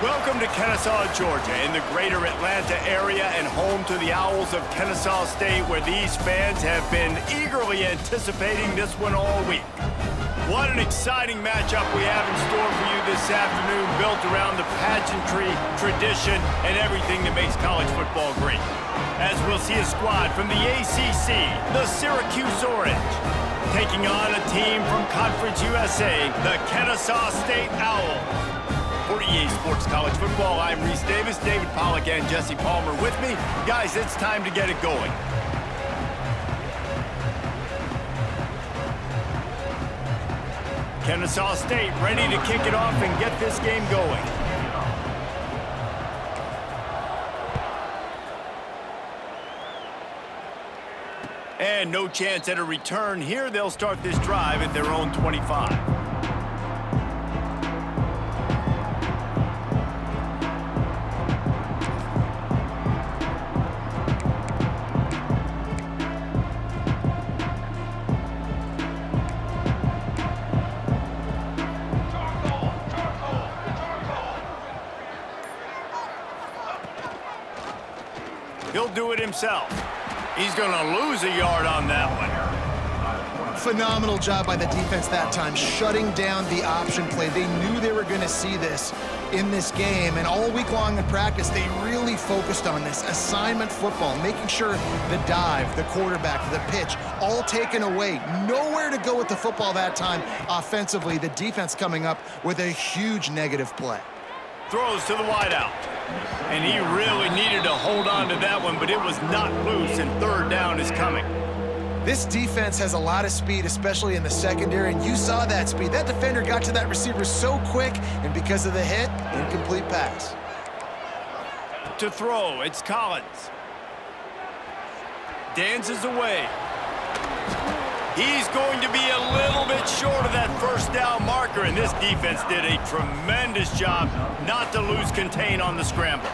Welcome to Kennesaw, Georgia, in the greater Atlanta area and home to the Owls of Kennesaw State, where these fans have been eagerly anticipating this one all week. What an exciting matchup we have in store for you this afternoon, built around the pageantry, tradition, and everything that makes college football great. As we'll see a squad from the ACC, the Syracuse Orange, taking on a team from Conference USA, the Kennesaw State Owls. For EA Sports College Football, I'm Reese Davis, David Pollack, and Jesse Palmer with me. Guys, it's time to get it going. Kennesaw State ready to kick it off and get this game going. And no chance at a return here. They'll start this drive at their own 25. He'll do it himself. He's going to lose a yard on that one. Phenomenal job by the defense that time, shutting down the option play. They knew they were going to see this in this game, and all week long in practice, they really focused on this assignment football, making sure the dive, the quarterback, the pitch, all taken away. Nowhere to go with the football that time offensively. The defense coming up with a huge negative play. Throws to the wideout. And he really needed to hold on to that one, but it was not loose, and third down is coming. This defense has a lot of speed, especially in the secondary, and you saw that speed. That defender got to that receiver so quick, and because of the hit, incomplete pass. To throw, it's Collins. Dances away. He's going to be a little bit short of that first down marker, and this defense did a tremendous job not to lose contain on the scramble.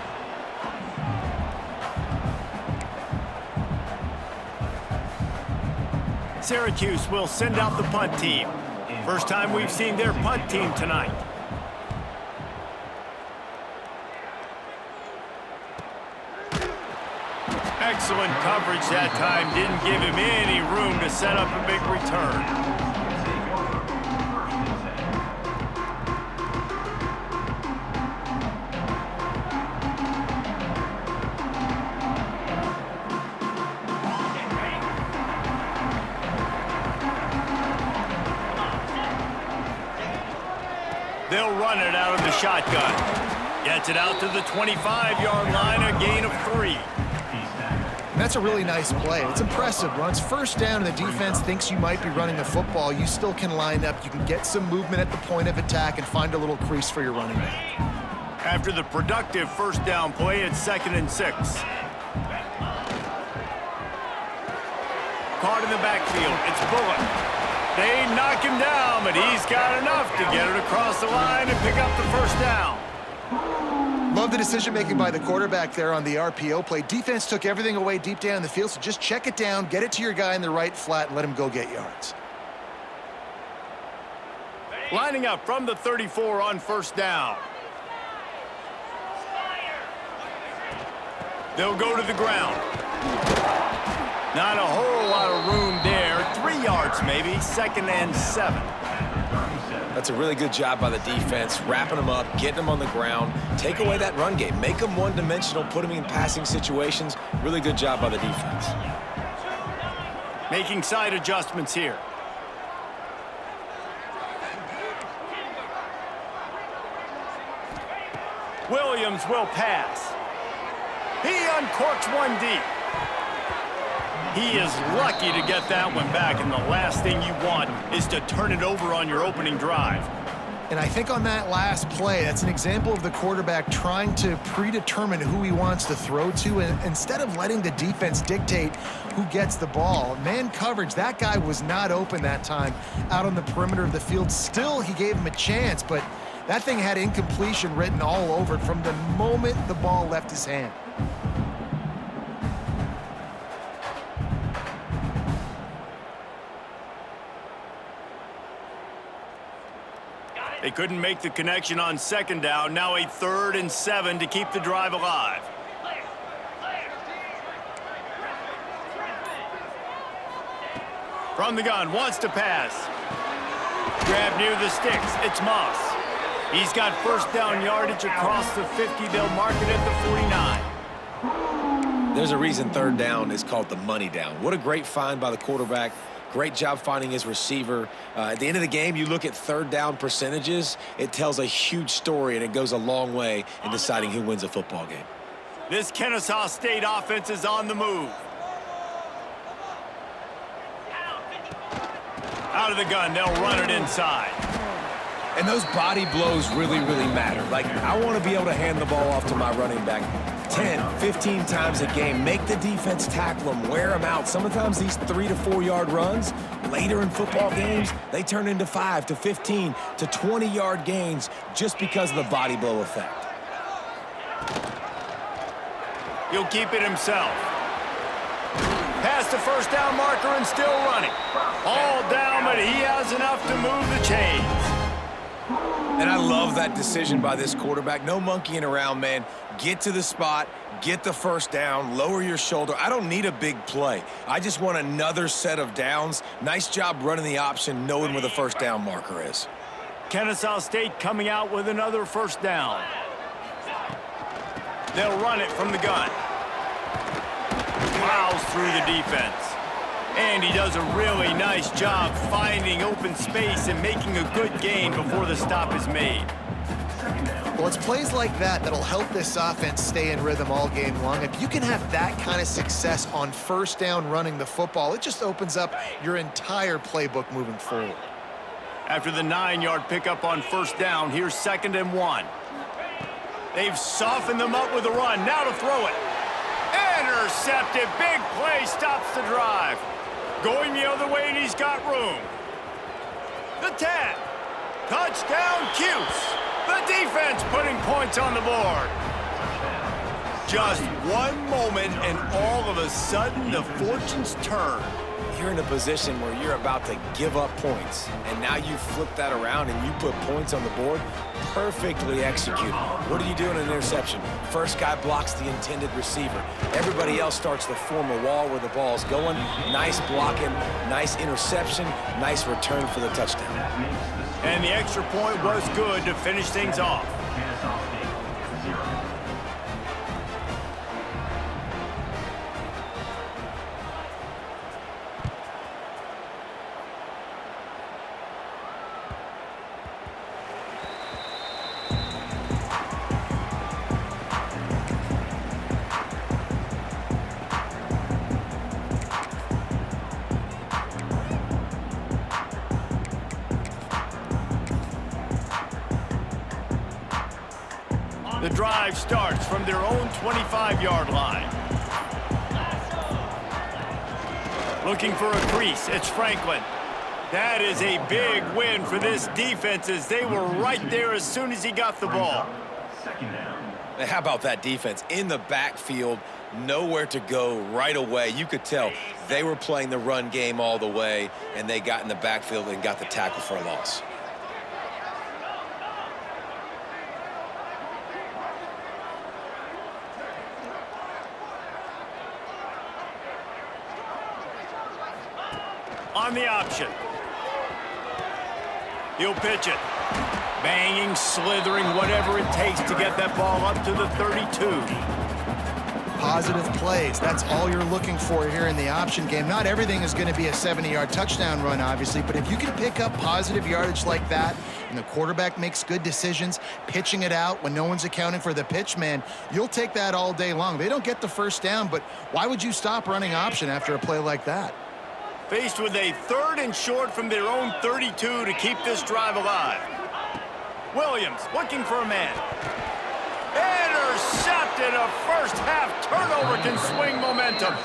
Syracuse will send out the punt team. First time we've seen their punt team tonight. Excellent coverage that time. Didn't give him any room to set up a big return. They'll run it out of the shotgun. Gets it out to the 25-yard line, a gain of 3. That's a really nice play. It's impressive. Runs first down and the defense thinks you might be running the football. You still can line up. You can get some movement at the point of attack and find a little crease for your running back. After the productive first down play, it's 2nd and 6. Caught in the backfield. It's Bullock. They knock him down, but he's got enough to get it across the line and pick up the first down. Love the decision-making by the quarterback there on the RPO play. Defense took everything away deep down the field, so just check it down, get it to your guy in the right flat, and let him go get yards. Lining up from the 34 on first down. They'll go to the ground. Not a whole lot of room there. 3 yards maybe, 2nd and 7. That's a really good job by the defense, wrapping them up, getting them on the ground, take away that run game, make them one-dimensional, put them in passing situations. Really good job by the defense. Making side adjustments here. Williams will pass. He uncorks one deep. He is lucky to get that one back, and the last thing you want is to turn it over on your opening drive. And I think on that last play, that's an example of the quarterback trying to predetermine who he wants to throw to, and instead of letting the defense dictate who gets the ball. Man coverage, that guy was not open that time out on the perimeter of the field. Still, he gave him a chance, but that thing had incompletion written all over it from the moment the ball left his hand. They couldn't make the connection on second down. Now a 3rd and 7 to keep the drive alive. From the gun, wants to pass. Grab near the sticks. It's Moss. He's got first down yardage across the 50. They'll mark it at the 49. There's a reason 3rd down is called the money down. What a great find by the quarterback. Great job finding his receiver. At the end of the game, you look at 3rd down percentages. It tells a huge story, and it goes a long way in deciding who wins a football game. This Kennesaw State offense is on the move. Out of the gun, they'll run it inside. And those body blows really, really matter. Like, I want to be able to hand the ball off to my running back 10, 15 times a game. Make the defense tackle them, wear them out. Sometimes these 3 to 4 yard runs, later in football games, they turn into 5 to 15 to 20 yard gains just because of the body blow effect. He'll keep it himself. Past the first down marker and still running. All down, but he has enough to move the chains. And I love that decision by this quarterback. No monkeying around, man. Get to the spot, get the first down, lower your shoulder. I don't need a big play. I just want another set of downs. Nice job running the option, knowing where the first down marker is. Kennesaw State coming out with another first down. They'll run it from the gun. Plows through the defense. And he does a really nice job finding open space and making a good gain before the stop is made. Well, it's plays like that that'll help this offense stay in rhythm all game long. If you can have that kind of success on first down running the football, it just opens up your entire playbook moving forward. After the 9-yard pickup on first down, here's 2nd and 1. They've softened them up with a run. Now to throw it. Intercepted. Big play stops the drive. Going the other way, and he's got room. The 10. Touchdown, Cuse. The defense putting points on the board. Just one moment, and all of a sudden, the fortunes turn. You're in a position where you're about to give up points, and now you flip that around and you put points on the board. Perfectly executed. What do you do in an interception? First guy blocks the intended receiver. Everybody else starts to form a wall where the ball's going. Nice blocking, nice interception, nice return for the touchdown. And the extra point was good to finish things off. The drive starts from their own 25-yard line. Looking for a crease. It's Franklin. That is a big win for this defense as they were right there as soon as he got the ball. How about that defense? In the backfield, nowhere to go right away. You could tell they were playing the run game all the way, and they got in the backfield and got the tackle for a loss. On the option. He'll pitch it. Banging, slithering, whatever it takes to get that ball up to the 32. Positive plays. That's all you're looking for here in the option game. Not everything is going to be a 70-yard touchdown run, obviously, but if you can pick up positive yardage like that and the quarterback makes good decisions, pitching it out when no one's accounting for the pitch, man, you'll take that all day long. They don't get the first down, but why would you stop running option after a play like that? Faced with a 3rd and short from their own 32 to keep this drive alive. Williams looking for a man. Intercepted. A first-half turnover can swing momentum.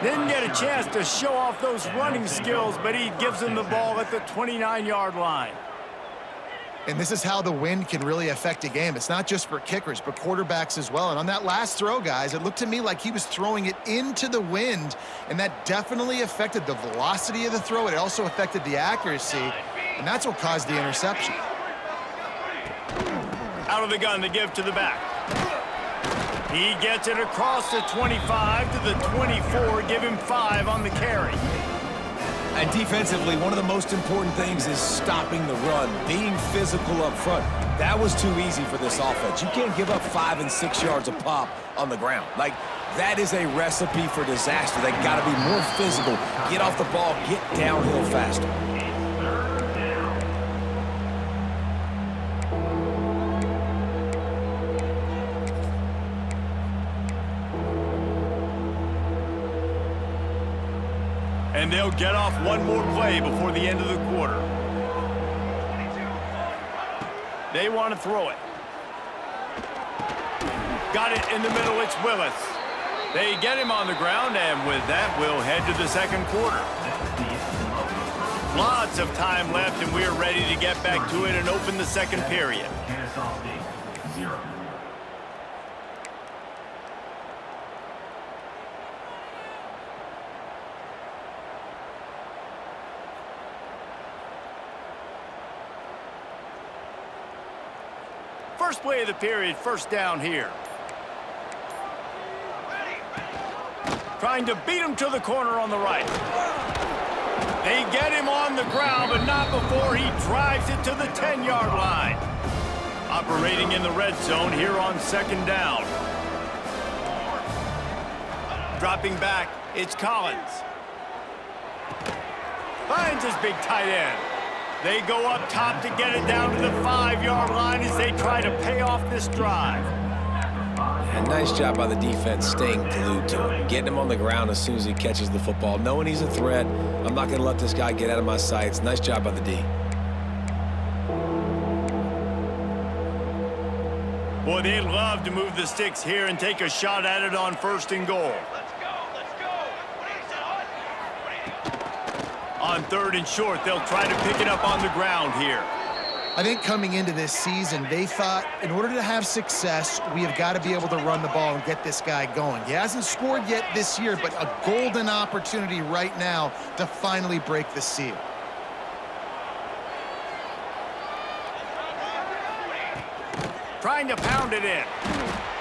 Didn't get a chance to show off those running skills, but he gives them the ball at the 29-yard line. And this is how the wind can really affect a game. It's not just for kickers, but quarterbacks as well. And on that last throw, guys, it looked to me like he was throwing it into the wind, and that definitely affected the velocity of the throw. It also affected the accuracy, and that's what caused the interception. Out of the gun to give to the back. He gets it across the 25 to the 24, give him 5 on the carry. And defensively, one of the most important things is stopping the run, being physical up front. That was too easy for this offense. You can't give up 5 and 6 yards a pop on the ground. Like, that is a recipe for disaster. They got to be more physical, get off the ball, get downhill faster. And they'll get off one more play before the end of the quarter. They want to throw it. Got it in the middle, it's Willis. They get him on the ground, and with that, we'll head to the second quarter. Lots of time left, and we're ready to get back to it and open the second period. Kennesaw State, 0. First play of the period, first down here. Trying to beat him to the corner on the right. They get him on the ground, but not before he drives it to the 10-yard line. Operating in the red zone here on second down. Dropping back, it's Collins. Finds his big tight end. They go up top to get it down to the 5-yard line as they try to pay off this drive. And nice job by the defense staying glued to him, getting him on the ground as soon as he catches the football, knowing he's a threat. I'm not going to let this guy get out of my sights. Nice job by the D. Boy, they'd love to move the sticks here and take a shot at it on first and goal. On third and short, they'll try to pick it up on the ground here. I think coming into this season, they thought in order to have success, we have got to be able to run the ball and get this guy going. He hasn't scored yet this year, but a golden opportunity right now to finally break the seal. Trying to pound it in.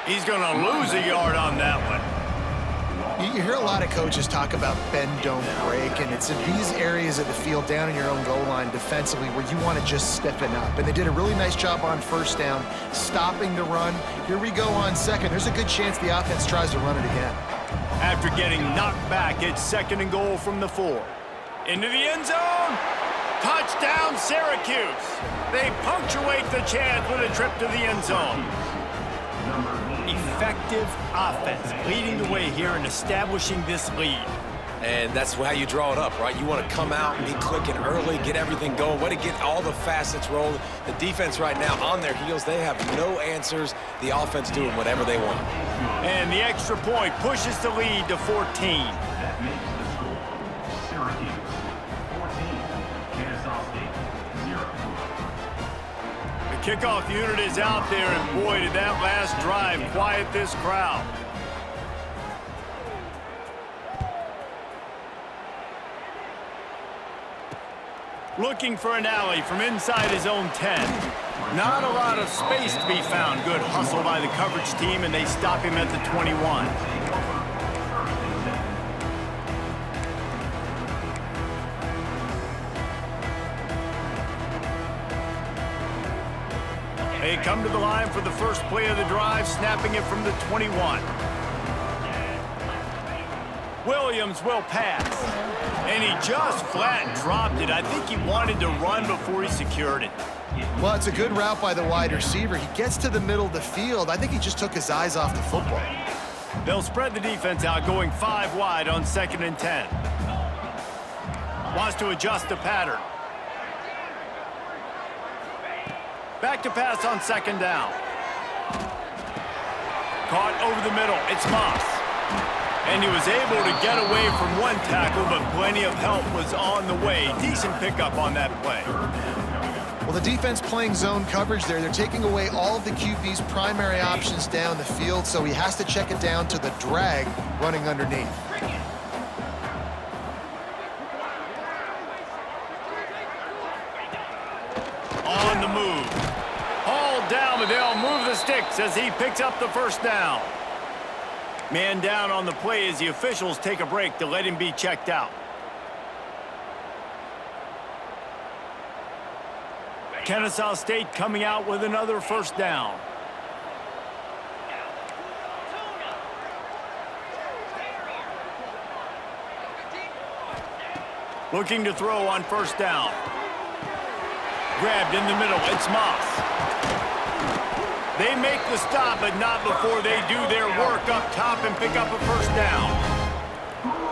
He's going to lose a yard on that one. You hear a lot of coaches talk about bend, don't break, and it's in these areas of the field down in your own goal line defensively where you want to just stiffen up. And they did a really nice job on first down, stopping the run. Here we go on second. There's a good chance the offense tries to run it again. After getting knocked back, it's second and goal from the 4. Into the end zone. Touchdown, Syracuse. They punctuate the chance with a trip to the end zone. Effective offense, leading the way here and establishing this lead. And that's how you draw it up, right? You want to come out and be clicking early, get everything going, want to get all the facets rolling. The defense right now on their heels, they have no answers. The offense doing whatever they want. And the extra point pushes the lead to 14. That makes the score Syracuse 14, Kennesaw State 0. The kickoff unit is out there, and boy, did that last drive quiet this crowd. Looking for an alley from inside his own 10. Not a lot of space to be found. Good hustle by the coverage team, and they stop him at the 21. They come to the line for the first play of the drive, snapping it from the 21. Williams will pass. And he just flat dropped it. I think he wanted to run before he secured it. Well, it's a good route by the wide receiver. He gets to the middle of the field. I think he just took his eyes off the football. They'll spread the defense out, going 5 wide on 2nd and 10. Wants to adjust the pattern. Back to pass on 2nd down. Caught over the middle. It's Moss. And he was able to get away from one tackle, but plenty of help was on the way. Decent pickup on that play. Well, the defense playing zone coverage there. They're taking away all of the QB's primary options down the field, so he has to check it down to the drag running underneath. On the move. Hauled down, but they'll move sticks as he picks up the first down. Man down on the play as the officials take a break to let him be checked out. Kennesaw State coming out with another first down. Looking to throw on first down. Grabbed in the middle. It's Moss. They make the stop, but not before they do their work up top and pick up a first down.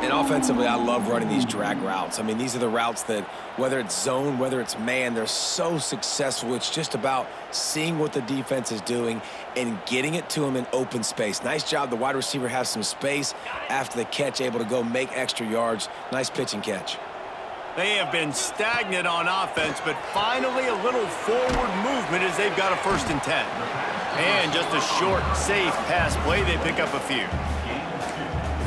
And offensively, I love running these drag routes. I mean, these are the routes that, whether it's zone, whether it's man, they're so successful. It's just about seeing what the defense is doing and getting it to them in open space. Nice job. The wide receiver has some space after the catch, able to go make extra yards. Nice pitch and catch. They have been stagnant on offense, but finally a little forward movement as they've got a 1st and 10. And just a short, safe pass play. They pick up a few.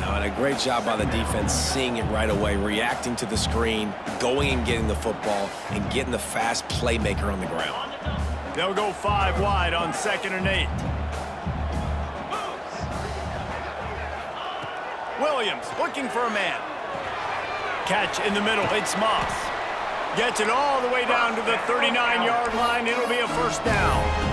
And a great job by the defense seeing it right away, reacting to the screen, going and getting the football, and getting the fast playmaker on the ground. They'll go 5 wide on 2nd and 8. Williams looking for a man. Catch in the middle. It's Moss. Gets it all the way down to the 39-yard line. It'll be a first down.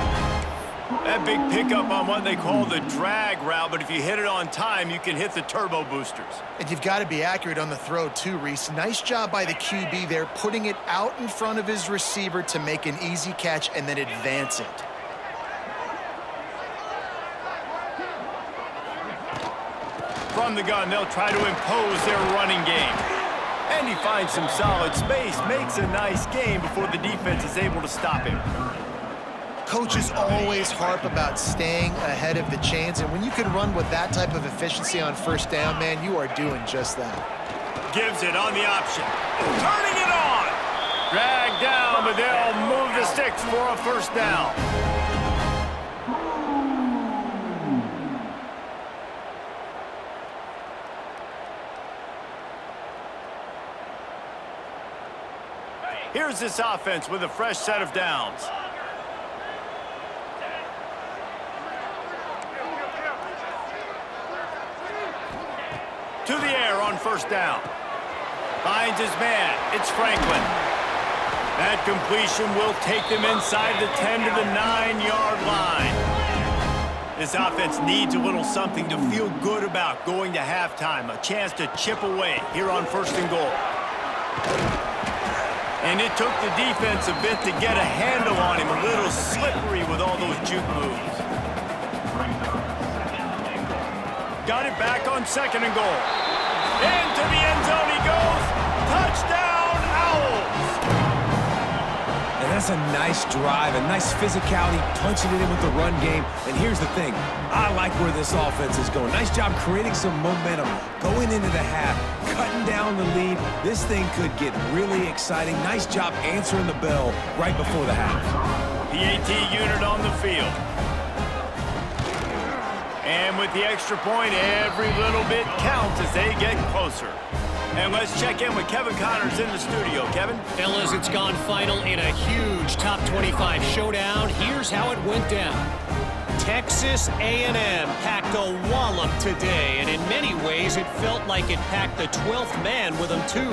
That big pickup on what they call the drag route, but if you hit it on time, you can hit the turbo boosters. And you've got to be accurate on the throw too, Reese. Nice job by the QB there, putting it out in front of his receiver to make an easy catch and then advance it. From the gun, they'll try to impose their running game. And he finds some solid space, makes a nice game before the defense is able to stop him. Coaches always harp about staying ahead of the chains, and when you can run with that type of efficiency on first down, man, you are doing just that. Gives it on the option. Turning it on. Dragged down, but they'll move the sticks for a first down. Here's this offense with a fresh set of downs. To the air on first down. Finds his man. It's Franklin. That completion will take them inside the 10 to the 9-yard line. This offense needs a little something to feel good about going to halftime. A chance to chip away here on 1st and goal. And it took the defense a bit to get a handle on him. A little slippery with all those juke moves. Got it back on 2nd and goal. Into the end zone he goes. Touchdown, Owls. And that's a nice drive, a nice physicality, punching it in with the run game. And here's the thing. I like where this offense is going. Nice job creating some momentum, going into the half, cutting down the lead. This thing could get really exciting. Nice job answering the bell right before the half. PAT unit on the field. And with the extra point, every little bit counts as they get closer. And let's check in with Kevin Connors in the studio. Kevin? Fellas, it's gone final in a huge top 25 showdown. Here's how it went down. Texas A&M packed a wallop today, and in many ways it felt like it packed the 12th man with them too.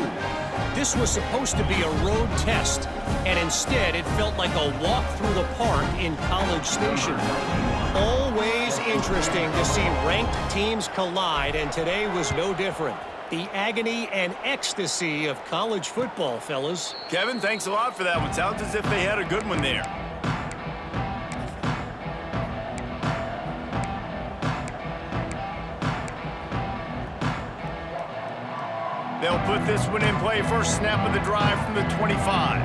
This was supposed to be a road test, and instead it felt like a walk through the park in College Station. Always interesting to see ranked teams collide, and today was no different. The agony and ecstasy of college football, fellas. Kevin, thanks a lot for that one. Sounds as if they had a good one there. They'll put this one in play. First snap of the drive from the 25.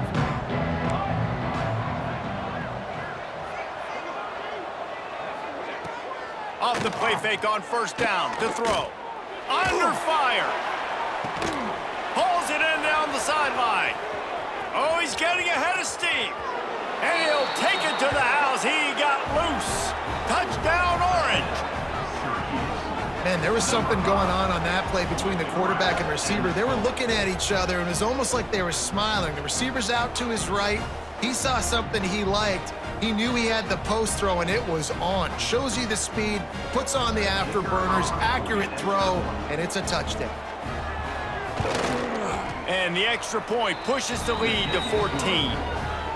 Off the play fake on first down to throw. Under fire. Pulls it in down the sideline. Oh, he's getting ahead of steam. And he'll take it to the house. He got loose. Touchdown, Orange. Man, there was something going on that play between the quarterback and receiver. They were looking at each other, and it was almost like they were smiling. The receiver's out to his right. He saw something he liked. He knew he had the post throw, and it was on. Shows you the speed, puts on the afterburners, accurate throw, and it's a touchdown. And the extra point pushes the lead to 14.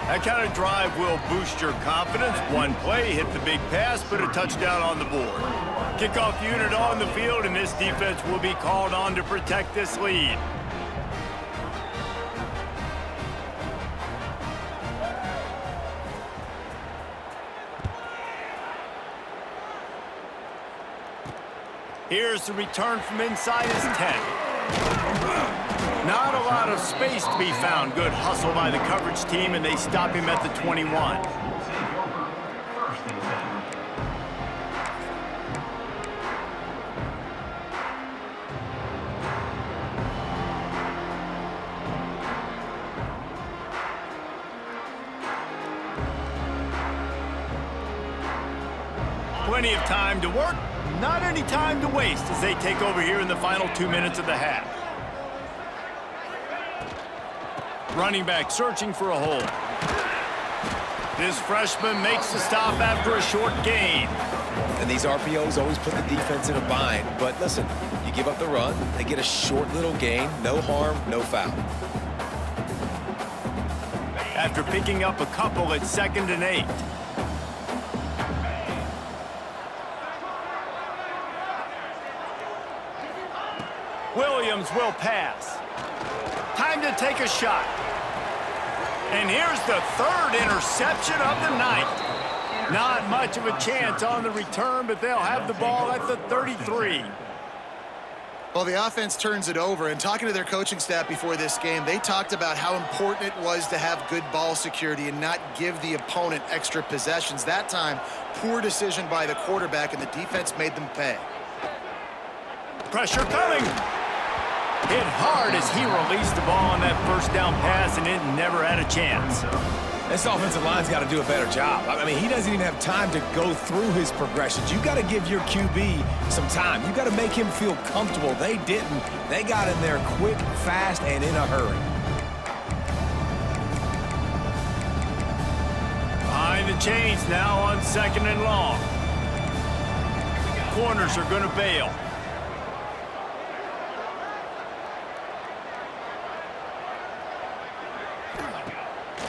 That kind of drive will boost your confidence. One play, hit the big pass, put a touchdown on the board. Kickoff unit on the field, and this defense will be called on to protect this lead. Here's the return from inside his 10. Not a lot of space to be found. Good hustle by the coverage team, and they stop him at the 21. Plenty of time to work, not any time to waste as they take over here in the final 2 minutes of the half. Running back searching for a hole. This freshman makes the stop after a short gain. And these RPOs always put the defense in a bind. But listen, you give up the run, they get a short little gain, no harm, no foul. After picking up a couple at 2nd and 8. Williams will pass. Time to take a shot. And here's the 3rd interception of the night. Not much of a chance on the return, but they'll have the ball at the 33. Well, the offense turns it over, and talking to their coaching staff before this game, they talked about how important it was to have good ball security and not give the opponent extra possessions. That time, poor decision by the quarterback, and the defense made them pay. Pressure coming. Hit hard as he released the ball on that first down pass, and it never had a chance. This offensive line's got to do a better job. I mean, he doesn't even have time to go through his progressions. You got to give your QB some time. You got to make him feel comfortable. They didn't. They got in there quick, fast, and in a hurry. Behind the chains now on 2nd and long. Corners are going to bail.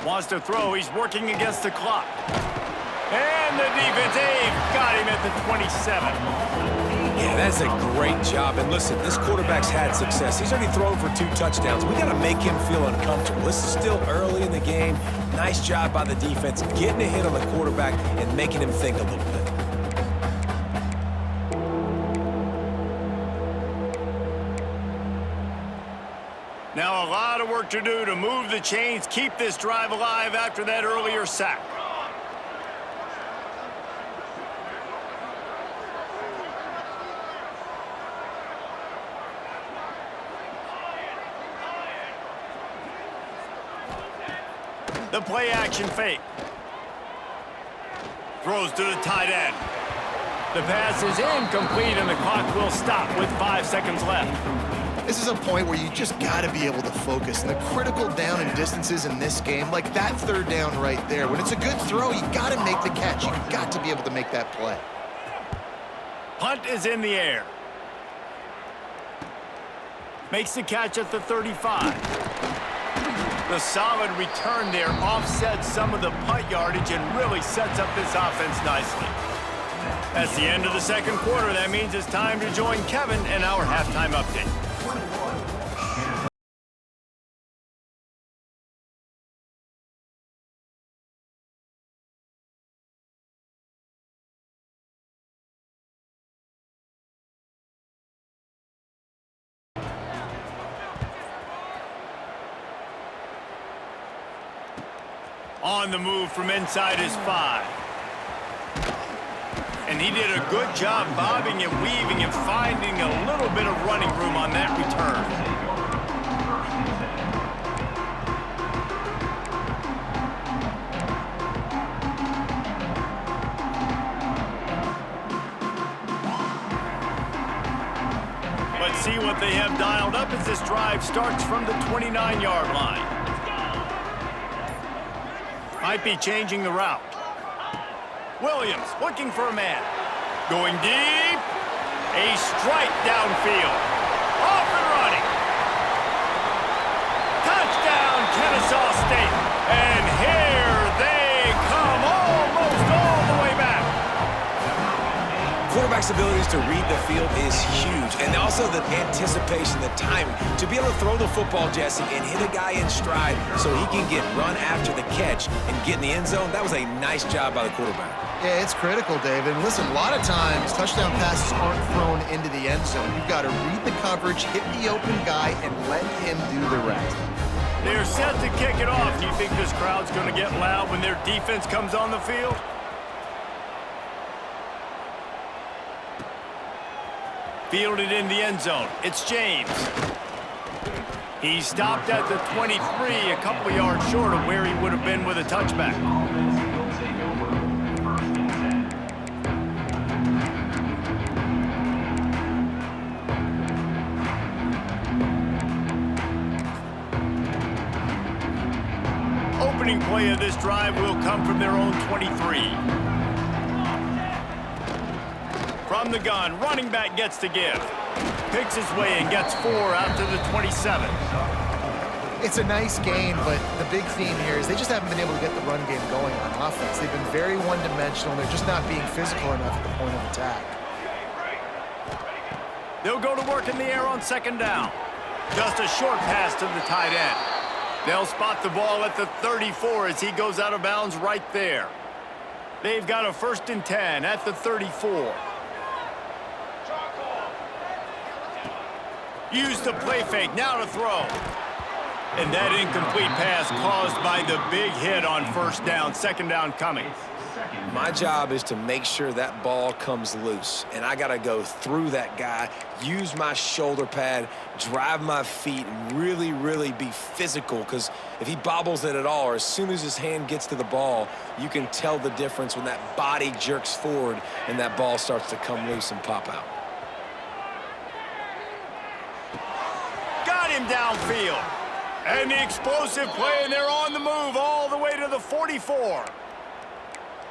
Wants to throw. He's working against the clock. And the defense got him at the 27. Yeah, that's a great job. And listen, this quarterback's had success. He's already thrown for 2 touchdowns. We got to make him feel uncomfortable. This is still early in the game. Nice job by the defense, getting a hit on the quarterback and making him think a little bit. Now a lot of work to do to move the chains, keep this drive alive after that earlier sack. The play action fake. Throws to the tight end. The pass is incomplete and the clock will stop with 5 seconds left. This is a point where you just got to be able to focus. And the critical down and distances in this game, like that 3rd down right there, when it's a good throw, you got to make the catch. You got to be able to make that play. Punt is in the air. Makes the catch at the 35. The solid return there offsets some of the punt yardage and really sets up this offense nicely. That's the end of the 2nd quarter. That means it's time to join Kevin in our halftime update. On the move from inside his 5. And he did a good job bobbing and weaving and finding a little bit of running room on that return. Let's see what they have dialed up as this drive starts from the 29-yard line. Might be changing the route. Williams looking for a man. Going deep. A strike downfield. Off and running. Touchdown, Kennesaw State. And here they come almost all the way back. Quarterback's abilities to read the field is huge. And also the anticipation, the timing. To be able to throw the football, Jesse, and hit a guy in stride so he can get run after the catch and get in the end zone, that was a nice job by the quarterback. Yeah, it's critical, Dave. And listen, a lot of times touchdown passes aren't thrown into the end zone. You've got to read the coverage, hit the open guy, and let him do the rest. They're set to kick it off. Do you think this crowd's going to get loud when their defense comes on the field? Fielded in the end zone. It's James. He stopped at the 23, a couple yards short of where he would have been with a touchback. Opening play of this drive will come from their own 23. From the gun, running back gets to give. Picks his way and gets 4 out to the 27. It's a nice gain, but the big theme here is they just haven't been able to get the run game going on offense. They've been very one-dimensional. They're just not being physical enough at the point of attack. They'll go to work in the air on second down. Just a short pass to the tight end. They'll spot the ball at the 34 as he goes out of bounds right there. They've got a 1st and 10 at the 34. Use the play fake, now to throw. And that incomplete pass caused by the big hit on 1st down, 2nd down coming. My job is to make sure that ball comes loose, and I got to go through that guy, use my shoulder pad, drive my feet, and really, really be physical, because if he bobbles it at all, or as soon as his hand gets to the ball, you can tell the difference when that body jerks forward and that ball starts to come loose and pop out. Got him downfield. And the explosive play, and they're on the move all the way to the 44.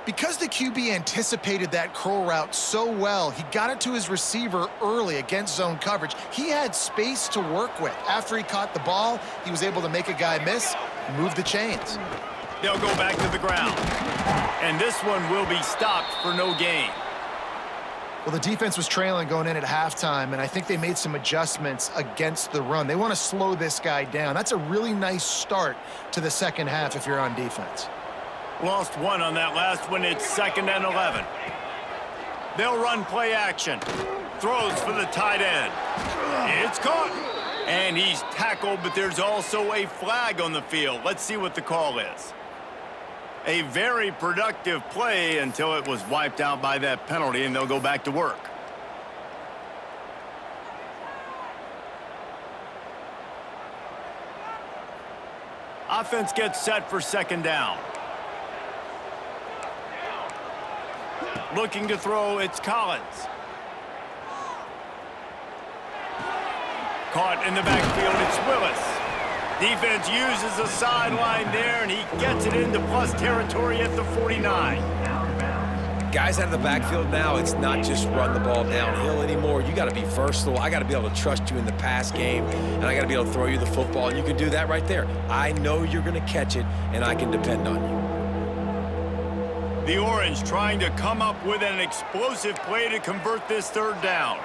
Because the QB anticipated that curl route so well, he got it to his receiver early against zone coverage. He had space to work with. After he caught the ball, he was able to make a guy miss, move the chains. They'll go back to the ground. And this one will be stopped for no gain. Well, the defense was trailing going in at halftime, and I think they made some adjustments against the run. They want to slow this guy down. That's a really nice start to the second half if you're on defense. Lost 1 on that last one. It's 2nd and 11. They'll run play action. Throws for the tight end. It's caught. And he's tackled, but there's also a flag on the field. Let's see what the call is. A very productive play until it was wiped out by that penalty, and they'll go back to work. Offense gets set for 2nd down. Looking to throw, it's Collins. Caught in the backfield, it's Willis. Defense uses a sideline there, and he gets it into plus territory at the 49. Guys out of the backfield now, it's not just run the ball downhill anymore. You got to be versatile. I got to be able to trust you in the pass game, and I got to be able to throw you the football, and you can do that right there. I know you're going to catch it, and I can depend on you. The Orange trying to come up with an explosive play to convert this 3rd down.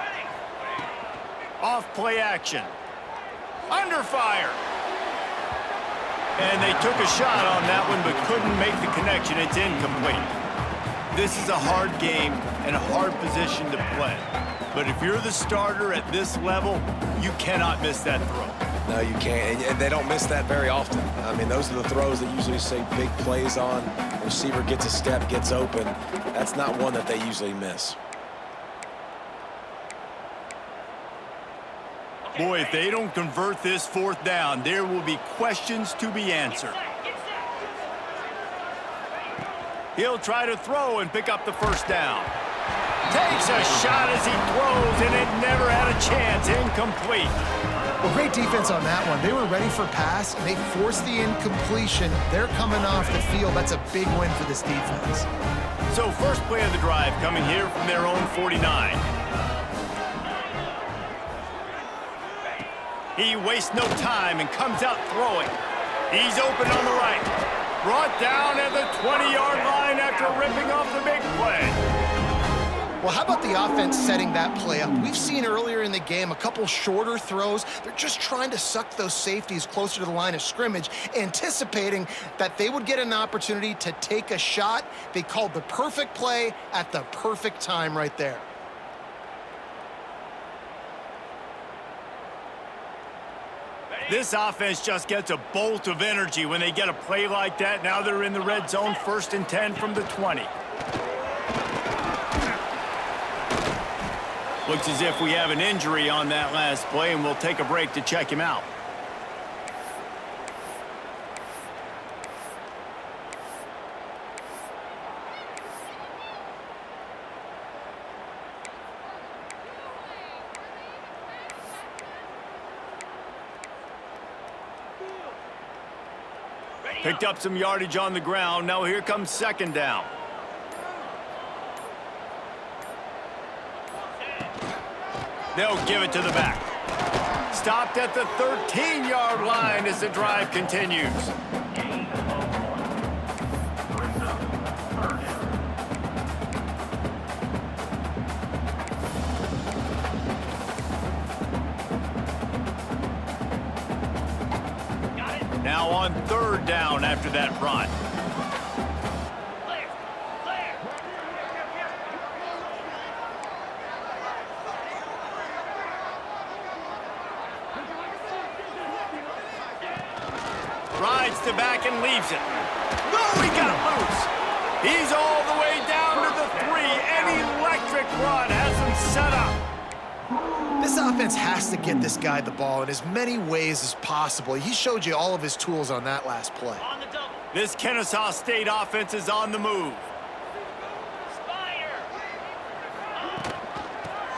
Off play action. Under fire. And they took a shot on that one but couldn't make the connection. It's incomplete. This is a hard game and a hard position to play. But if you're the starter at this level, you cannot miss that throw. No, you can't. And they don't miss that very often. I mean, those are the throws that usually say big plays on. The receiver gets a step, gets open. That's not one that they usually miss. Boy, if they don't convert this 4th down, there will be questions to be answered. He'll try to throw and pick up the 1st down. Takes a shot as he throws, and it never had a chance. Incomplete. Well, great defense on that one. They were ready for pass, and they forced the incompletion. They're coming off the field. That's a big win for this defense. So first play of the drive coming here from their own 49. He wastes no time and comes out throwing. He's open on the right. Brought down at the 20-yard line after ripping off the big play. Well, how about the offense setting that play up? We've seen earlier in the game a couple shorter throws. They're just trying to suck those safeties closer to the line of scrimmage, anticipating that they would get an opportunity to take a shot. They called the perfect play at the perfect time right there. This offense just gets a bolt of energy when they get a play like that. Now they're in the red zone, 1st and 10 from the 20. Looks as if we have an injury on that last play, and we'll take a break to check him out. Picked up some yardage on the ground. Now here comes 2nd down. They'll give it to the back. Stopped at the 13-yard line as the drive continues. Now on 3rd down after that run. Rides to back and leaves it. No, he got loose. He's all the way down to the 3. An electric run has him set up. This offense has to get this guy the ball in as many ways as possible. He showed you all of his tools on that last play. This Kennesaw State offense is on the move.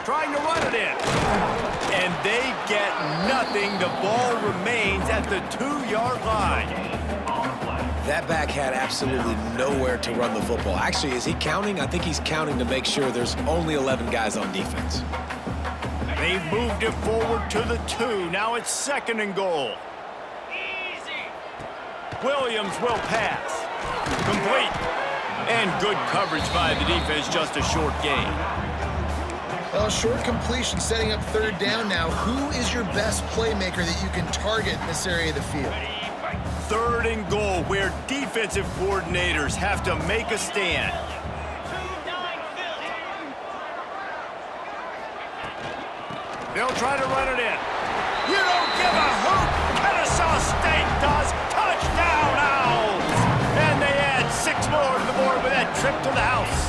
Trying to run it in. And they get nothing. The ball remains at the 2-yard line. That back had absolutely nowhere to run the football. Actually, is he counting? I think he's counting to make sure there's only 11 guys on defense. They've moved it forward to the 2. Now it's 2nd and goal. Williams will pass. Complete. And good coverage by the defense, just a short gain. Well, short completion setting up 3rd down now. Who is your best playmaker that you can target in this area of the field? 3rd and goal, where defensive coordinators have to make a stand. They'll try to run it in. You don't give a hoot. Kennesaw State does. Touchdown, Owls! And they add 6 more to the board with that trip to the house.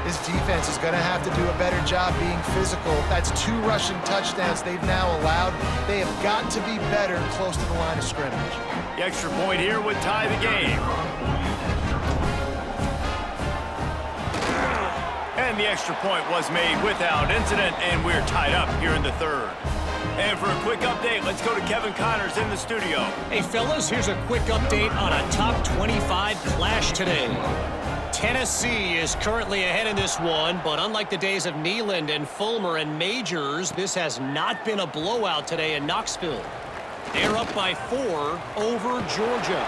This defense is going to have to do a better job being physical. That's 2 rushing touchdowns they've now allowed. They have got to be better close to the line of scrimmage. The extra point here would tie the game. And the extra point was made without incident, and we're tied up here in the 3rd. And for a quick update, let's go to Kevin Connors in the studio. Hey, fellas, here's a quick update on a top 25 clash today. Tennessee is currently ahead in this one, but unlike the days of Neyland and Fulmer and Majors, this has not been a blowout today in Knoxville. They're up by 4 over Georgia.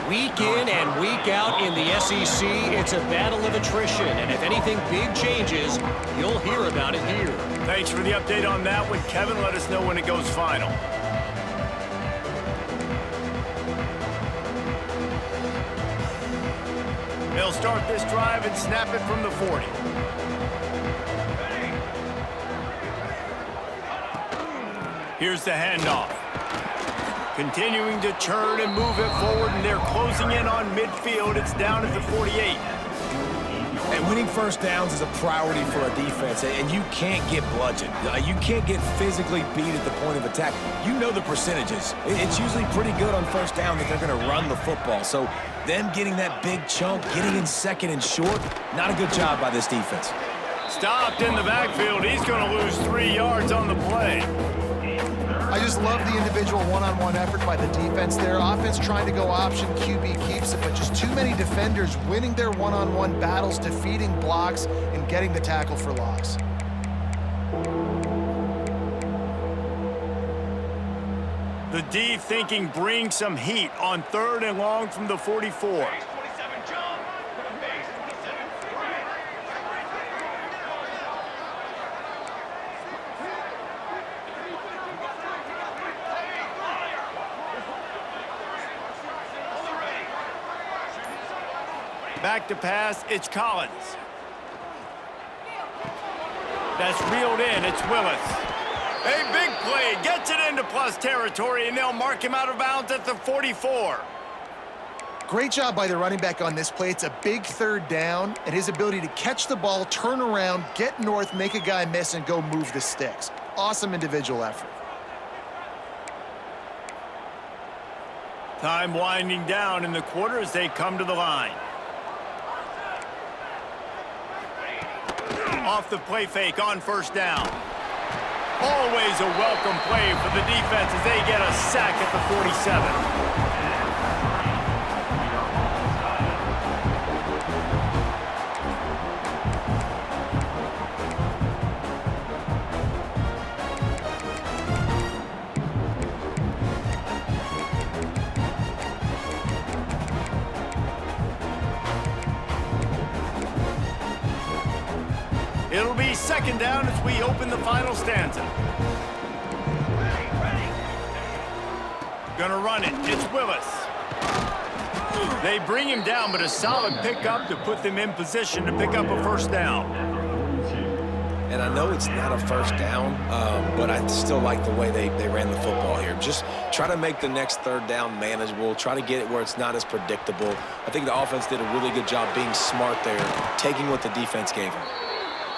Week in and week out in the SEC, it's a battle of attrition, and if anything big changes, you'll hear about it here. Thanks for the update on that one, Kevin. Let us know when it goes final. They'll start this drive and snap it from the 40. Here's the handoff. Continuing to churn and move it forward, and they're closing in on midfield. It's down at the 48. And winning 1st downs is a priority for a defense, and you can't get bludgeoned. You can't get physically beat at the point of attack. You know the percentages. It's usually pretty good on 1st down that they're going to run the football. So them getting that big chunk, getting in 2nd and short, not a good job by this defense. Stopped in the backfield. He's going to lose 3 yards on the play. I just love the individual one-on-one effort by the defense there. Offense trying to go option, QB keeps it, but just too many defenders winning their one-on-one battles, defeating blocks, and getting the tackle for loss. The D thinking bring some heat on 3rd and long from the 44. Back to pass, it's Collins. That's reeled in, it's Willis. A big play, gets it into plus territory, and they'll mark him out of bounds at the 44. Great job by the running back on this play. It's a big 3rd down, and his ability to catch the ball, turn around, get north, make a guy miss, and go move the sticks. Awesome individual effort. Time winding down in the quarter as they come to the line. Off the play fake on 1st down. Always a welcome play for the defense as they get a sack at the 47. It'll be 2nd down as we open the final stanza. Gonna run it. It's Willis. They bring him down, but a solid pickup to put them in position to pick up a 1st down. And I know it's not a 1st down, but I still like the way they ran the football here. Just try to make the next 3rd down manageable. Try to get it where it's not as predictable. I think the offense did a really good job being smart there, taking what the defense gave him.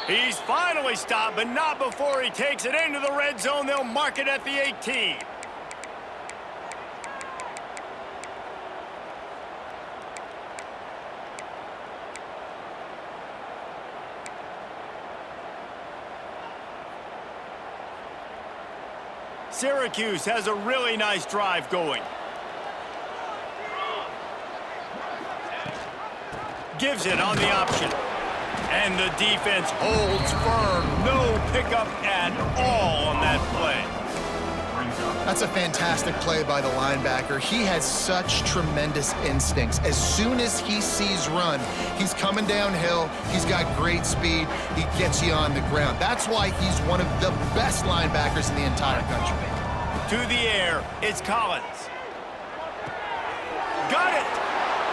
He's finally stopped, but not before he takes it into the red zone. They'll mark it at the 18. Syracuse has a really nice drive going. Gives it on the option. And the defense holds firm. No pickup at all on that play. That's a fantastic play by the linebacker. He has such tremendous instincts. As soon as he sees run, he's coming downhill. He's got great speed. He gets you on the ground. That's why he's one of the best linebackers in the entire country. To the air, it's Collins. Got it!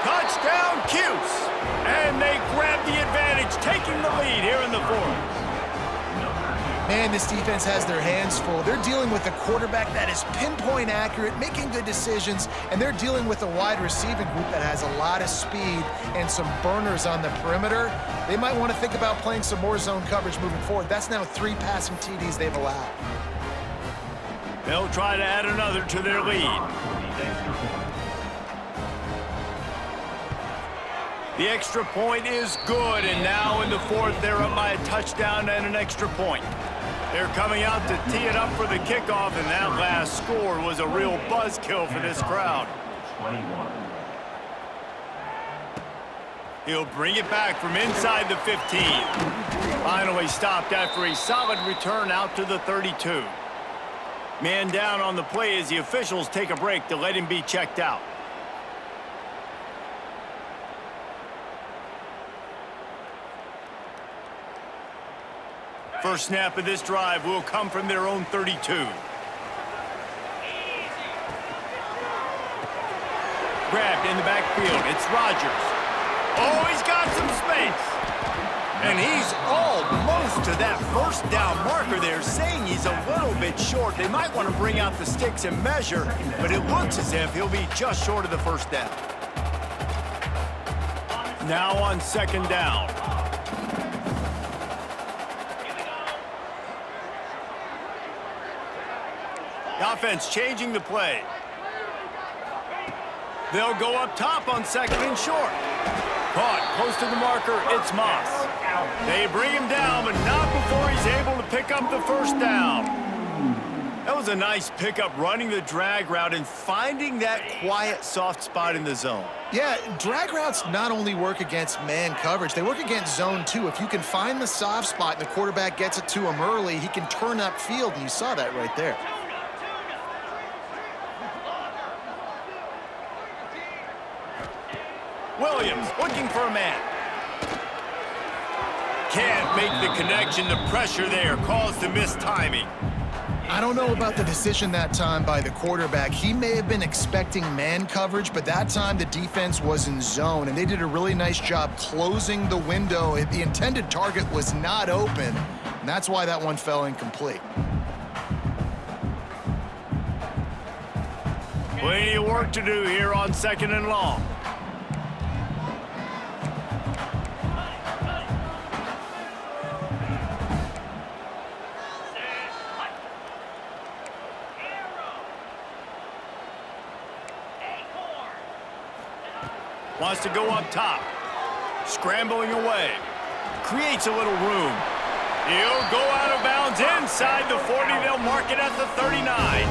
Touchdown, Cuse! And they grab the advantage, taking the lead here in the 4th. Man, this defense has their hands full. They're dealing with a quarterback that is pinpoint accurate, making good decisions, and they're dealing with a wide receiving group that has a lot of speed and some burners on the perimeter. They might want to think about playing some more zone coverage moving forward. That's now 3 passing TDs they've allowed. They'll try to add another to their lead. The extra point is good, and now in the 4th, they're up by a touchdown and an extra point. They're coming out to tee it up for the kickoff, and that last score was a real buzzkill for this crowd. 21. He'll bring it back from inside the 15. Finally stopped after a solid return out to the 32. Man down on the play as the officials take a break to let him be checked out. First snap of this drive will come from their own 32. Grabbed in the backfield. It's Rodgers. Oh, he's got some space. And he's almost to that 1st down marker there, saying he's a little bit short. They might want to bring out the sticks and measure, but it looks as if he'll be just short of the 1st down. Now on 2nd down. The offense changing the play. They'll go up top on 2nd and short. Caught close to the marker, it's Moss. They bring him down, but not before he's able to pick up the 1st down. That was was a nice pickup, running the drag route and finding that quiet, soft spot in the zone. Yeah, drag routes not only work against man coverage, they work against zone too. If you can find the soft spot and the quarterback gets it to him early, he can turn upfield, and you saw that right there. Williams looking for a man. Can't make the connection. The pressure there caused the missed timing. I don't know about the decision that time by the quarterback. He may have been expecting man coverage, but that time the defense was in zone, and they did a really nice job closing the window. The intended target was not open, and that's why that one fell incomplete. Plenty of work to do here on 2nd and long. Wants to go up top. Scrambling away. Creates a little room. He'll go out of bounds inside the 40. They'll mark it at the 39.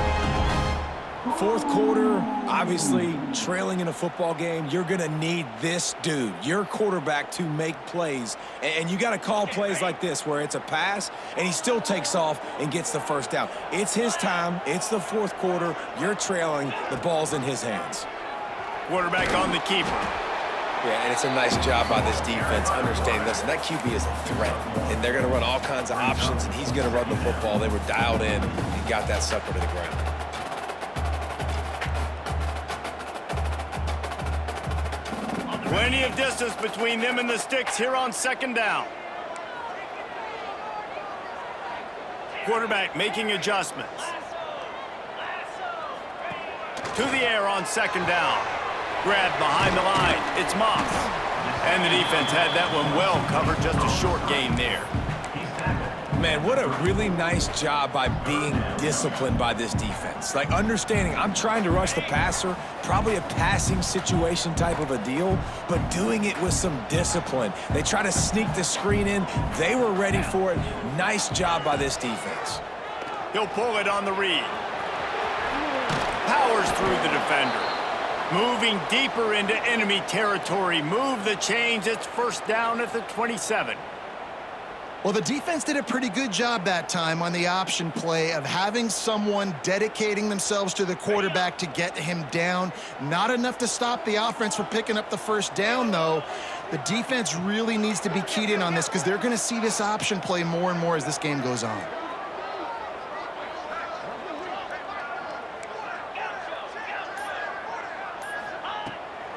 Fourth quarter, obviously trailing in a football game, you're going to need this dude, your quarterback, to make plays. And you got to call plays like this where it's a pass and he still takes off and gets the first down. It's his time. It's the fourth quarter. You're trailing. The ball's in his hands. Quarterback on the keeper. Yeah, and it's a nice job by this defense understanding this. And that QB is a threat. And they're going to run all kinds of options, and he's going to run the football. They were dialed in and got that sucker to the ground. Plenty of distance between them and the sticks here on 2nd down. Quarterback making adjustments. To the air on 2nd down. Grabbed behind the line. It's Moss. And the defense had that one well covered. Just a short gain there. Man, what a really nice job by being disciplined by this defense. Like, understanding I'm trying to rush the passer, probably a passing situation type of a deal, but doing it with some discipline. They try to sneak the screen in. They were ready for it. Nice job by this defense. He'll pull it on the read. Powers through the defender. Moving deeper into enemy territory. Move the chains. It's 1st down at the 27. Well, the defense did a pretty good job that time on the option play of having someone dedicating themselves to the quarterback to get him down. Not enough to stop the offense from picking up the 1st down, though. The defense really needs to be keyed in on this because they're going to see this option play more and more as this game goes on.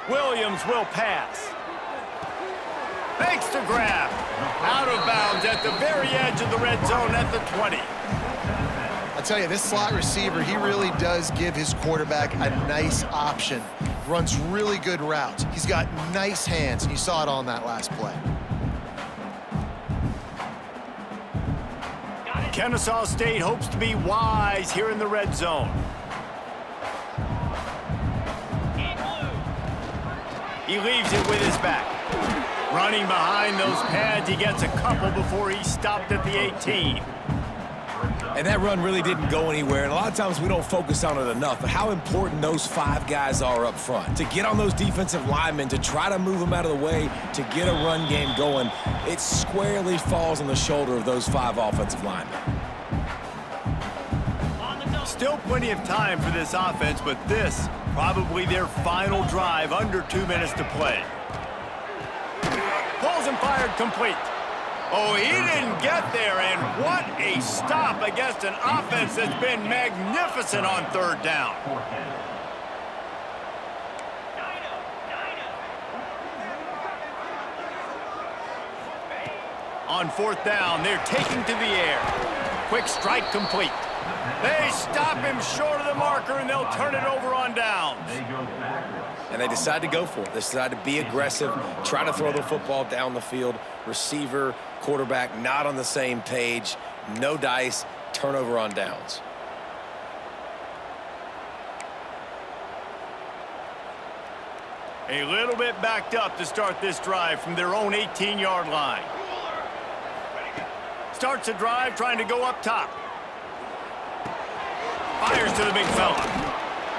Williams will pass. Fakes to grab. Out of bounds at the very edge of the red zone at the 20. I'll tell you, this slot receiver, he really does give his quarterback a nice option. Runs really good routes. He's got nice hands, and you saw it all in that last play. Kennesaw State hopes to be wise here in the red zone. He leaves it with his back. Running behind those pads, he gets a couple before he stopped at the 18. And that run really didn't go anywhere. And a lot of times we don't focus on it enough, but how important those 5 guys are up front. To get on those defensive linemen, to try to move them out of the way, to get a run game going, it squarely falls on the shoulder of those 5 offensive linemen. Still plenty of time for this offense, but this probably their final drive, under 2 minutes to play. Pulls and fired complete. Oh, he didn't get there, and what a stop against an offense that's been magnificent on 3rd down. On 4th down, they're taking to the air. Quick strike complete. They stop him short of the marker, and they'll turn it over on downs. And they decide to go for it. They decide to be aggressive, try to throw the football down the field. Receiver, quarterback, not on the same page. No dice, turnover on downs. A little bit backed up to start this drive from their own 18-yard line. Starts the drive trying to go up top. Fires to the big fella.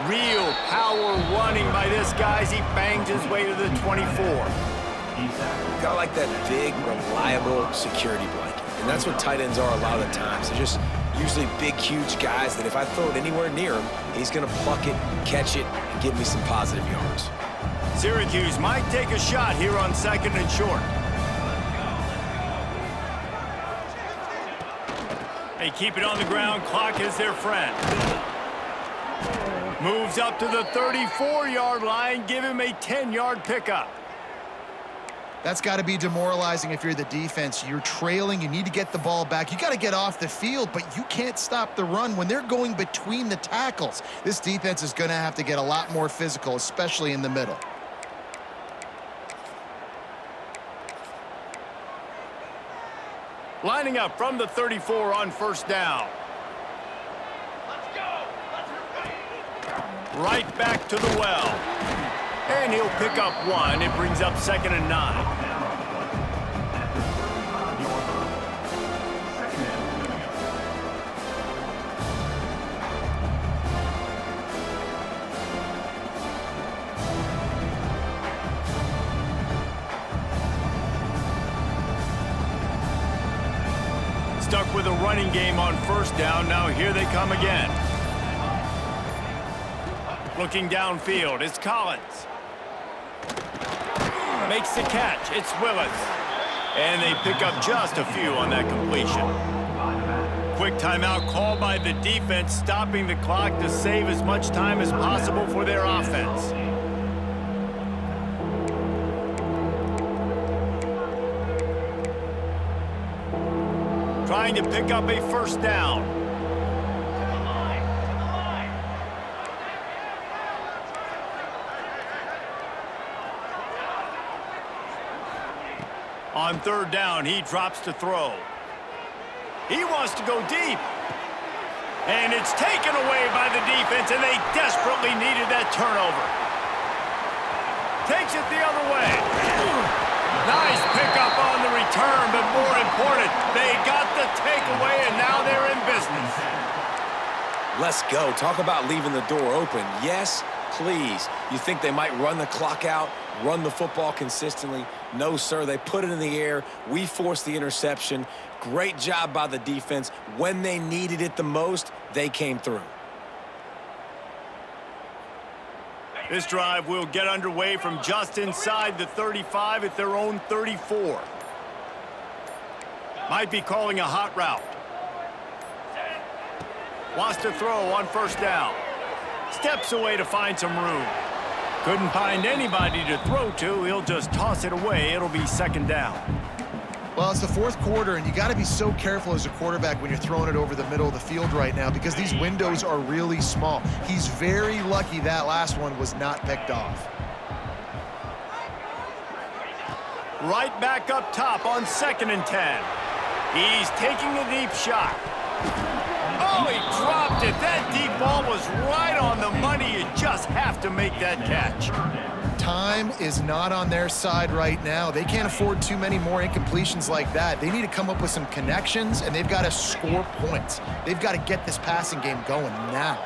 Real power running by this guy as he bangs his way to the 24. Got like that big, reliable security blanket. And that's what tight ends are a lot of the times. They're just usually big, huge guys that if I throw it anywhere near him, he's going to pluck it, catch it, and give me some positive yards. Syracuse might take a shot here on 2nd and short. They keep it on the ground. Clock is their friend. Moves up to the 34-yard line. Give him a 10-yard pickup. That's got to be demoralizing if you're the defense. You're trailing. You need to get the ball back. You got to get off the field, but you can't stop the run when they're going between the tackles. This defense is going to have to get a lot more physical, especially in the middle. Lining up from the 34 on 1st down. Right back to the well. And he'll pick up 1. It brings up 2nd and 9. Stuck with a running game on 1st down. Now here they come again. Looking downfield, it's Collins. Makes the catch, it's Willis. And they pick up just a few on that completion. Quick timeout called by the defense, stopping the clock to save as much time as possible for their offense. Trying to pick up a 1st down. On 3rd down, he drops to throw. He wants to go deep. And it's taken away by the defense, and they desperately needed that turnover. Takes it the other way. Nice pickup on the return, but more important, they got the takeaway, and now they're in business. Let's go. Talk about leaving the door open. Yes, please. You think they might run the clock out, run the football consistently? No, sir. They put it in the air. We forced the interception. Great job by the defense. When they needed it the most, they came through. This drive will get underway from just inside the 35 at their own 34. Might be calling a hot route. Wants to throw on 1st down. Steps away to find some room. Couldn't find anybody to throw to. He'll just toss it away. It'll be 2nd down. Well, it's the 4th quarter, and you got to be so careful as a quarterback when you're throwing it over the middle of the field right now because these windows are really small. He's very lucky that last one was not picked off. Right back up top on 2nd and 10. He's taking a deep shot. Oh, he dropped it. That deep ball was right on the money. You just have to make that catch. Time is not on their side right now. They can't afford too many more incompletions like that. They need to come up with some connections, and they've got to score points. They've got to get this passing game going now.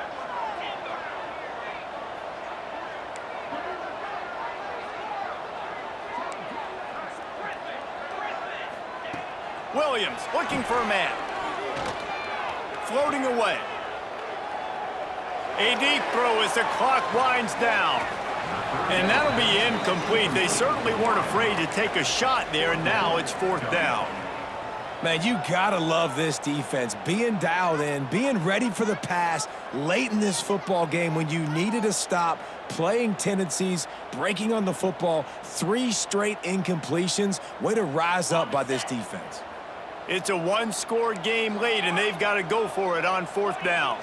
Williams looking for a man. Floating away. A deep throw as the clock winds down. And that'll be incomplete. They certainly weren't afraid to take a shot there, and now it's 4th down. Man, you gotta love this defense. Being dialed in, being ready for the pass late in this football game when you needed to stop, playing tendencies, breaking on the football, 3 straight incompletions. Way to rise up by this defense. It's a 1-score game late, and they've got to go for it on 4th down.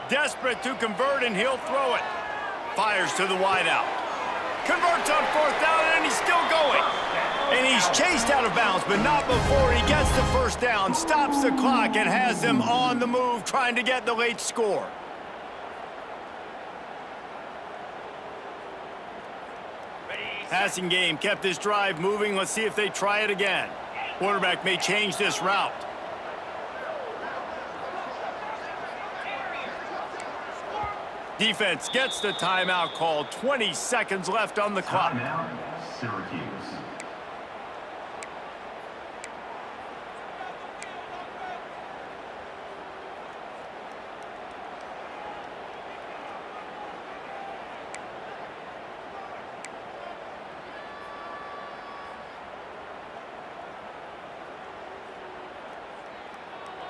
Desperate to convert, and he'll throw it. Fires to the wideout. Converts on 4th down, and he's still going. And he's chased out of bounds, but not before he gets the first down, stops the clock, and has them on the move trying to get the late score. Passing game kept this drive moving. Let's see if they try it again. Quarterback may change this route. Defense gets the timeout called. 20 seconds left on the clock. Timeout, Syracuse.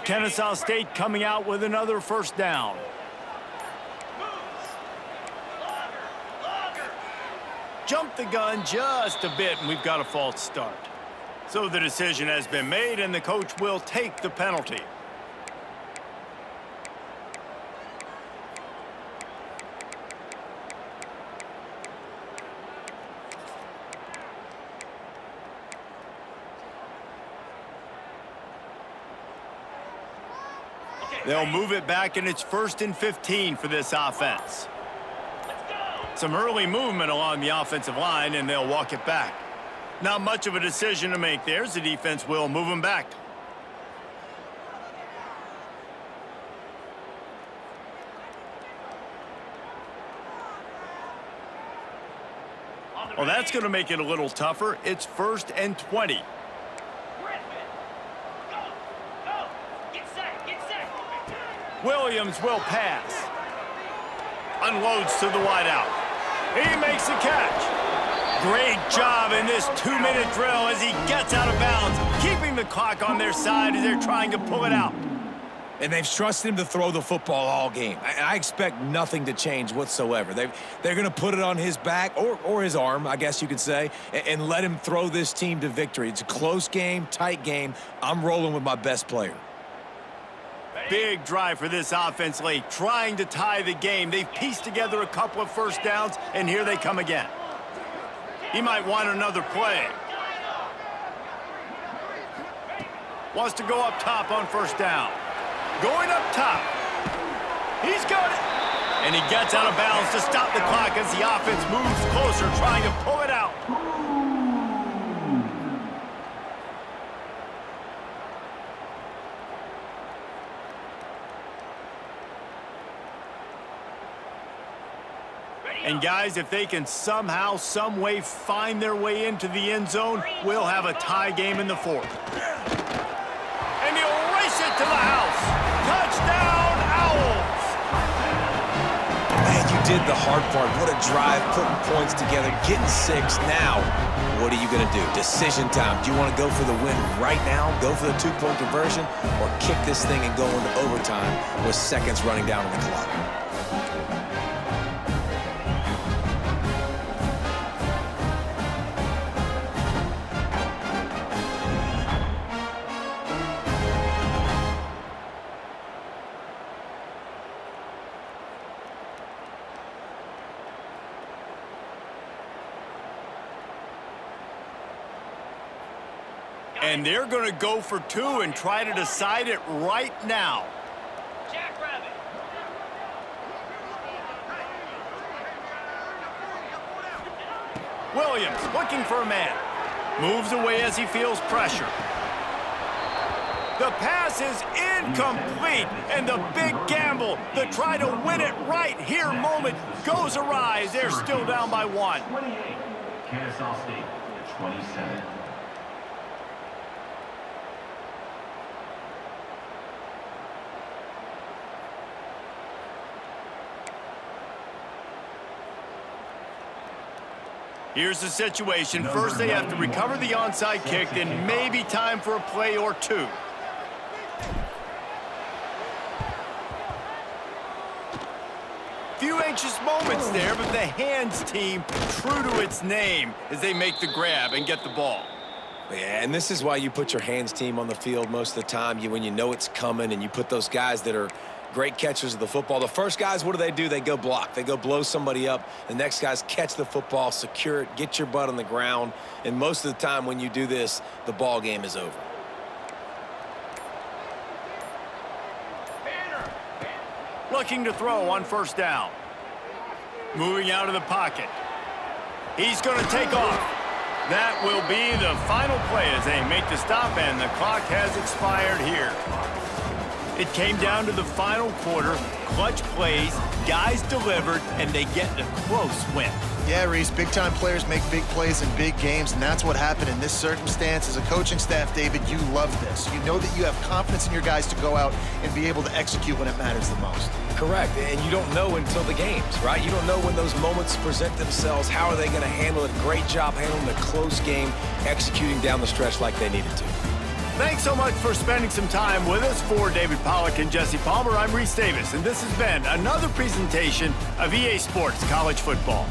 Kennesaw State coming out with another first down. Jumped the gun just a bit, and we've got a false start. So the decision has been made, and the coach will take the penalty. They'll move it back, and it's 1st and 15 for this offense. Some early movement along the offensive line, and they'll walk it back. Not much of a decision to make there, as the defense will move them back. Well, that's going to make it a little tougher. It's 1st and 20. Williams will pass. Unloads to the wideout. He makes the catch. Great job in this 2-minute drill as he gets out of bounds, keeping the clock on their side as they're trying to pull it out. And they've trusted him to throw the football all game. I expect nothing to change whatsoever. They're going to put it on his back, or his arm, I guess you could say, and let him throw this team to victory. It's a close game, tight game. I'm rolling with my best player. Big drive for this offense late, trying to tie the game. They've pieced together a couple of first downs, and here they come again. He might want another play. Wants to go up top on first down. Going up top. He's got it. And he gets out of bounds to stop the clock as the offense moves closer, trying to pull it out. And guys, if they can somehow, some way find their way into the end zone, we'll have a tie game in the 4th. And he'll race it to the house. Touchdown, Owls! Man, you did the hard part. What a drive, putting points together, getting 6. Now, what are you going to do? Decision time. Do you want to go for the win right now, go for the 2-point conversion, or kick this thing and go into overtime with seconds running down on the clock? And they're going to go for 2 and try to decide it right now. Williams looking for a man. Moves away as he feels pressure. The pass is incomplete, and the big gamble, the try to win it right here moment goes awry as they're still down by 1. 28, Kennesaw State, 27. Here's the situation. First, they have to recover the onside kick, then maybe time for a play or 2. Few anxious moments there, but the hands team true to its name as they make the grab and get the ball. Yeah, and this is why you put your hands team on the field most of the time. When you know it's coming, and you put those guys that are great catchers of the football. The first guys, what do? They go block. They go blow somebody up. The next guys catch the football, secure it, get your butt on the ground. And most of the time when you do this, the ball game is over. Looking to throw on first down. Moving out of the pocket. He's going to take off. That will be the final play as they make the stop, and the clock has expired here. It came down to the final quarter. Clutch plays, guys delivered, and they get a close win. Yeah, Reese, big-time players make big plays in big games, and that's what happened in this circumstance. As a coaching staff, David, you love this. You know that you have confidence in your guys to go out and be able to execute when it matters the most. Correct, and you don't know until the games, right? You don't know when those moments present themselves. How are they going to handle it? Great job handling a close game, executing down the stretch like they needed to. Thanks so much for spending some time with us. For David Pollack and Jesse Palmer, I'm Reese Davis, and this has been another presentation of EA Sports College Football.